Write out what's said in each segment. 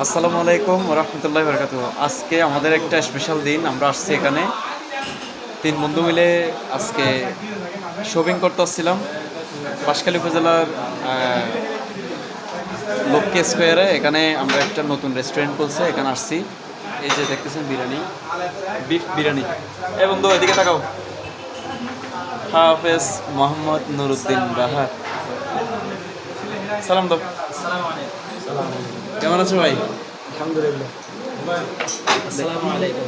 আসসালামু আলাইকুম রহমতুল্লাহ বরকাত। আজকে আমাদের একটা স্পেশাল দিন। আমরা আসছি এখানে তিন বন্ধু মিলে আজকে শপিং করতে আসছিলাম বাঁশখালী উপজেলার লক্ষ্মী স্কোয়ারে। এখানে আমরা একটা নতুন রেস্টুরেন্ট খুলছে, এখানে আসছি। এই যে দেখতেছেন বিরিয়ানি, বিফ বিরিয়ানি। এই বন্ধু এদিকে তাকাও। হাফেজ মোহাম্মদ নুরুদ্দিন বাহার, সালাম দাও। কেমন আছো ভাই? আলহামদুলিল্লাহ। আসসালামু আলাইকুম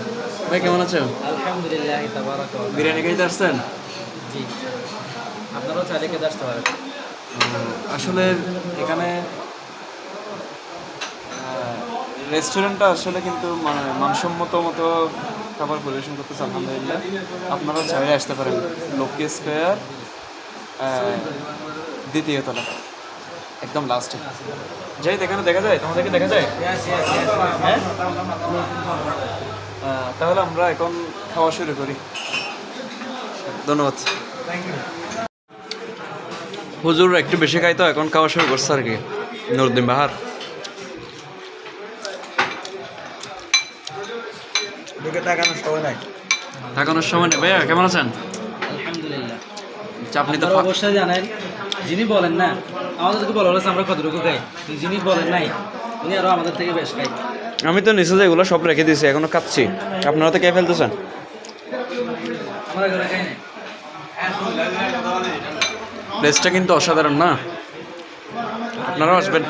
ভাই কেমন আছো? আলহামদুলিল্লাহ তাবারাক ওয়া তাআলা। বিরিয়ানি খাইতে আসছেন? জি, আপনারাও চাইলে খেতে আসতে পারেন। আসলে এখানে রেস্টুরেন্টটা আসলে কিন্তু মানে মানসম্মত মতো খাবার পরিবেশন করতেছে আলহামদুলিল্লাহ। আপনারা চাইলে আসতে পারেন লক্ষ্মী স্কোয়ার দ্বিতীয় তলা, একদম লাস্টে। যাই এখানে দেখা যায়, তোমাদেরকে দেখা যায়? হ্যাঁ, তাহলে আমরা এখন খাওয়া শুরু করি। ধন্যবাদ। হুজুর একটু বেশি খাই তো এখন খাওয়া শুরু করছে আর কি। নুরুদ্দিন বাহার তাকানোর সময় নাই। তাকানোর সময় নেই। ভাইয়া কেমন আছেন? আলহামদুলিল্লাহ। আপনি তো আপনারা অবশ্যই জানেন, যিনি বলেন না আমাদেরকে বলা হয়েছে আমরা কতটুকু খাই, যিনি বলেন নাই উনি আরো আমাদের থেকে বেশ খাই। আমি তো নিচে যেগুলো সব রেখে দিয়েছি, এখনো খাচ্ছি। আপনারা তো কে ফেলতেছেন? আমরা ঘরে খাই নাই। প্লেসটা কিন্তু অসাধারণ না? আপনারাও আসবেন।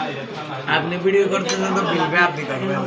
আপনি ভিডিও করতেছেন তো বিল পে আপনি করবেন।